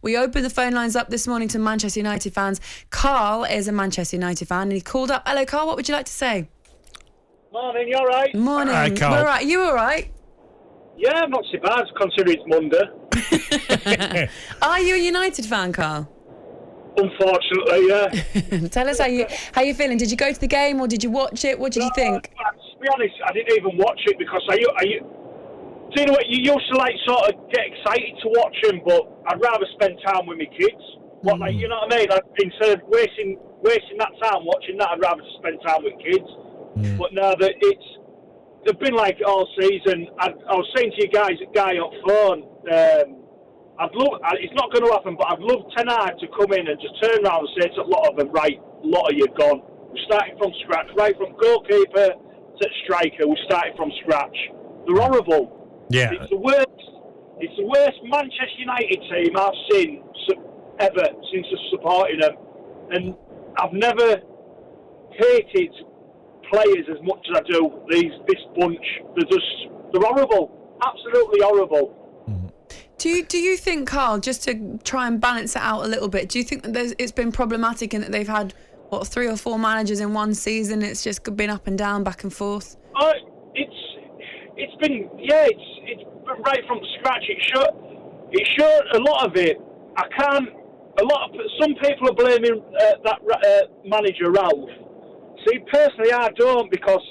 We opened the phone lines up this morning to Manchester United fans. Carl is a Manchester United fan and he called up. Hello, Carl, what would you like to say? Morning, you all right? Morning. Hi, Carl. We're all right. You all right? Yeah, I'm not so bad, considering it's Monday. Are you a United fan, Carl? Unfortunately, yeah. Tell us how you feeling. Did you go to the game or did you watch it? What did you think? To be honest, I didn't even watch it because do you know what? You used to sort of get excited to watch them, but I'd rather spend time with my kids. You know what I mean? Instead of wasting that time watching that, I'd rather just spend time with kids. But now that they've been like it all season. I was saying to you guys, on phone, it's not going to happen, but I'd love Ten Hag to come in and just turn around and say to a lot of them, right, a lot of you gone. We're starting from scratch, right from goalkeeper to striker. We're starting from scratch. They're horrible. Yeah, it's the worst Manchester United team I've seen ever since supporting them, and I've never hated players as much as I do this bunch. They're horrible, absolutely horrible. Do you think, Carl, just to try and balance it out a little bit, do you think that it's been problematic in that they've had 3 or 4 managers in one season? It's just been up and down, back and forth. It's been right from scratch. It showed a lot of it. Some people are blaming that manager Ralph. See, personally, I don't, because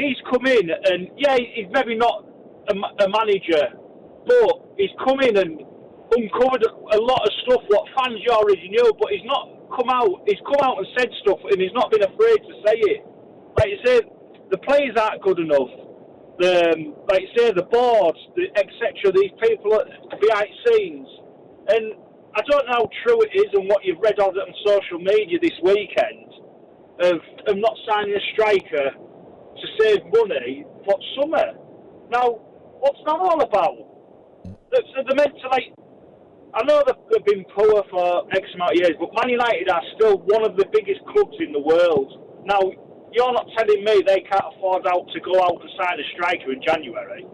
he's come in and he's maybe not a manager, but he's come in and uncovered a lot of stuff what fans you already knew, but he's come out and said stuff, and he's not been afraid to say it. Like you say, the players aren't good enough. The boards, etc. These people are behind scenes, and I don't know how true it is and what you've read on social media this weekend of not signing a striker to save money for summer. Now, what's that all about? They're meant to, I know they've been poor for X amount of years, but Man United are still one of the biggest clubs in the world. Now, you're not telling me they can't afford to go out and sign a striker in January.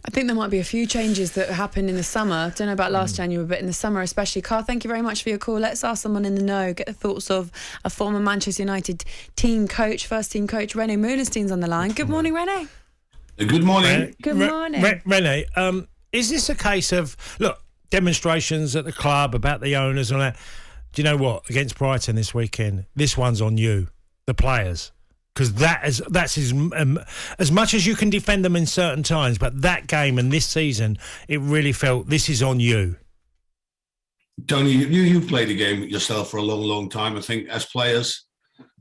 I think there might be a few changes that happen in the summer. Don't know about last January, but in the summer especially. Carl, thank you very much for your call. Let's ask someone in the know, get the thoughts of a former Manchester United first team coach, René Meulensteen on the line. Good morning, René. Good morning. Good morning. René, is this a case of, demonstrations at the club about the owners and all that? Do you know what? Against Brighton this weekend, this one's on you, the players. Because that's as much as you can defend them in certain times, but that game and this season, it really felt this is on you. Tony, you've played the game yourself for a long, long time. I think as players,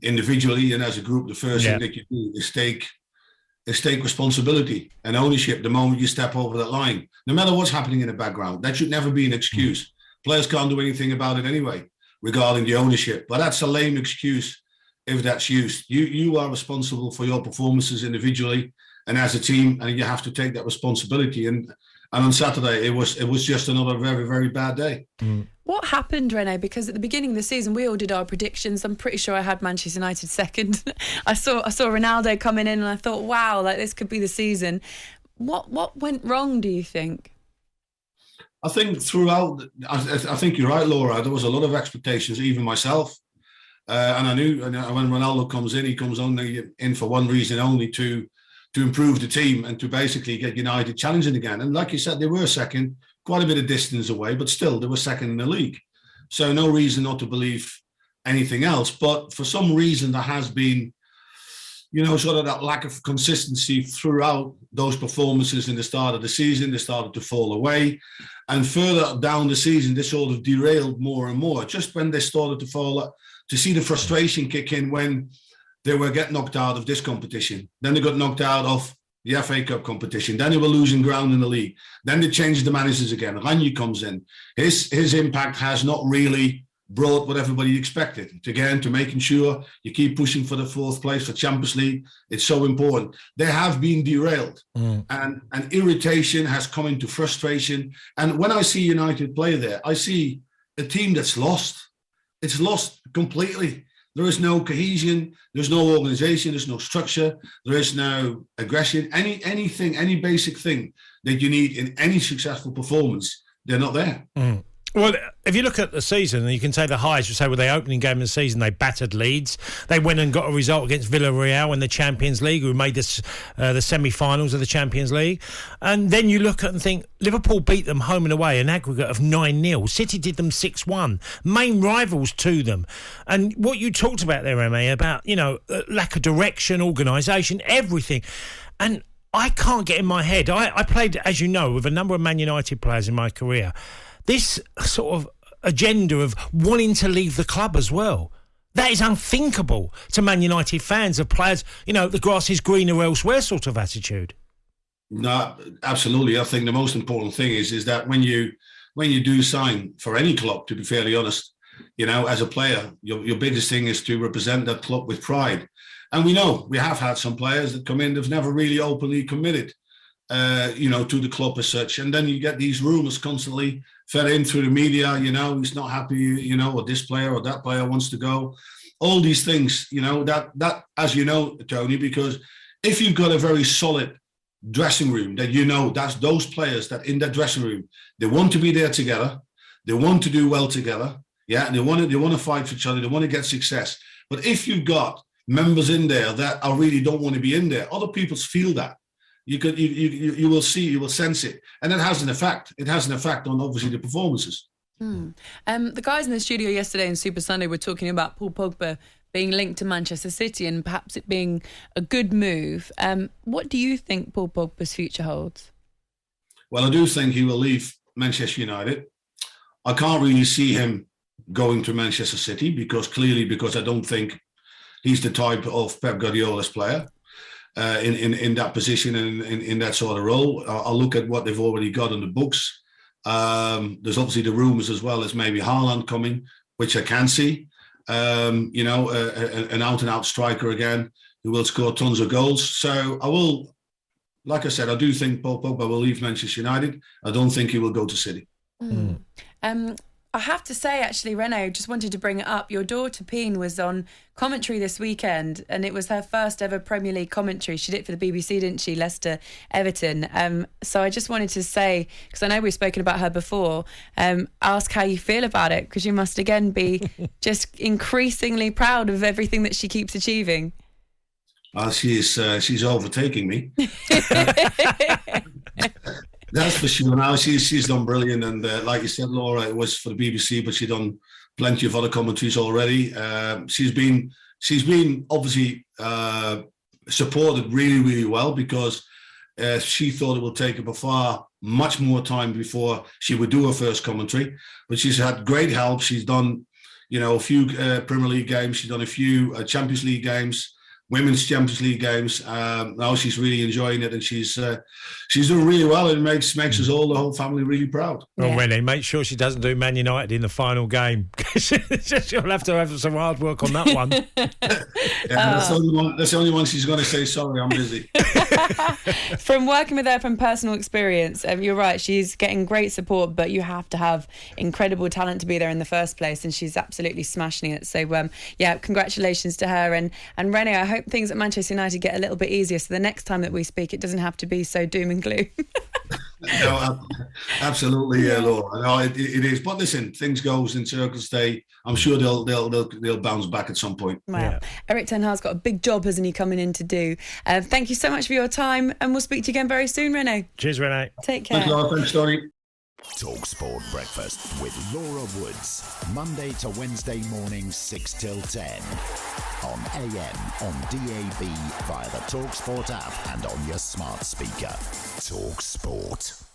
individually and as a group, the first thing that you do is take responsibility and ownership the moment you step over that line. No matter what's happening in the background, that should never be an excuse. Players can't do anything about it anyway regarding the ownership, but that's a lame excuse. If that's used, you are responsible for your performances individually and as a team, and you have to take that responsibility. And on Saturday, it was just another very, very bad day. What happened, René? Because at the beginning of the season, we all did our predictions. I'm pretty sure I had Manchester United second. I saw Ronaldo coming in, and I thought, wow, this could be the season. What went wrong, do you think? I think throughout, I think you're right, Laura. There was a lot of expectations, even myself. And I knew when Ronaldo comes in, he comes only in for one reason only, to improve the team and to basically get United challenging again. And like you said, they were second, quite a bit of distance away, but still they were second in the league. So no reason not to believe anything else. But for some reason, there has been, sort of that lack of consistency throughout those performances in the start of the season. They started to fall away. And further down the season, they sort of derailed more and more. Just when they started to fall, to see the frustration kick in when they were getting knocked out of this competition. Then they got knocked out of the FA Cup competition. Then they were losing ground in the league. Then they changed the managers again. Ranje comes in. His impact has not really brought what everybody expected. Again, to making sure you keep pushing for the 4th place for Champions League. It's so important. They have been derailed. And irritation has come into frustration. And when I see United play there, I see a team that's lost. It's lost completely. There is no cohesion. There's no organization. There's no structure. There is no aggression. Any basic thing that you need in any successful performance, they're not there. Well, if you look at the season, and you can say the highs, you say, well, the opening game of the season, they battered Leeds. They went and got a result against Villarreal in the Champions League, who made the semi-finals of the Champions League. And then you look at and think, Liverpool beat them home and away, an aggregate of 9-0. City did them 6-1. Main rivals to them. And what you talked about there, Remy, about, lack of direction, organisation, everything. And I can't get in my head. I played, as you know, with a number of Man United players in my career. This sort of agenda of wanting to leave the club as well. That is unthinkable to Man United fans, of players, the grass is greener elsewhere sort of attitude. No, absolutely. I think the most important thing is that when you do sign for any club, to be fairly honest, as a player, your biggest thing is to represent that club with pride. And we have had some players that come in that've never really openly committed, to the club as such. And then you get these rumours constantly fed in through the media, he's not happy, or this player or that player wants to go. All these things, that as you know, Tony, because if you've got a very solid dressing room, that that's those players that in that dressing room, they want to be there together, they want to do well together, and they want to fight for each other, they want to get success. But if you've got members in there that really don't want to be in there, other people feel that. You will see, you will sense it, and it has an effect. It has an effect on obviously the performances. The guys in the studio yesterday in Super Sunday were talking about Paul Pogba being linked to Manchester City and perhaps it being a good move. What do you think Paul Pogba's future holds? Well, I do think he will leave Manchester United. I can't really see him going to Manchester City because I don't think he's the type of Pep Guardiola's player. In that position and in that sort of role. I'll look at what they've already got on the books. There's obviously the rumours as well as maybe Haaland coming, which I can see. An out-and-out striker again who will score tons of goals. So I will, like I said, I do think Paul Pogba will leave Manchester United. I don't think he will go to City. I have to say, actually, René, just wanted to bring it up. Your daughter, Peen, was on commentary this weekend, and it was her first ever Premier League commentary. She did it for the BBC, didn't she? Leicester, Everton. So I just wanted to say, because I know we've spoken about her before, ask how you feel about it, because you must, again, be just increasingly proud of everything that she keeps achieving. She's overtaking me. That's for sure. Now she's done brilliant, and like you said, Laura, it was for the BBC, but she's done plenty of other commentaries already. She's been obviously supported really, really well because she thought it would take her much more time before she would do her first commentary. But she's had great help. She's done, a few Premier League games. She's done a few Champions League games. Women's Champions League games. Now she's really enjoying it, and she's doing really well. And makes us all, the whole family, really proud. Well, René, make sure she doesn't do Man United in the final game. She'll have to have some hard work on that one. That's the only one she's going to say, sorry, I'm busy. From working with her from personal experience, you're right, she's getting great support, but you have to have incredible talent to be there in the first place, and she's absolutely smashing it. So, congratulations to her. And René, I hope things at Manchester United get a little bit easier, so the next time that we speak, it doesn't have to be so doom and gloom. No, absolutely, Laura. No, it is. But listen, things goes in circles. I'm sure they'll bounce back at some point. Wow. Yeah. Erik ten Hag's got a big job, hasn't he, coming in to do? Thank you so much for your time, and we'll speak to you again very soon, René. Cheers, René. Take care. Thanks, Laura. Thanks, Tony. talkSPORT Breakfast with Laura Woods, Monday to Wednesday mornings 6 till 10 on AM, on DAB, via the talkSPORT app and on your smart speaker. talkSPORT.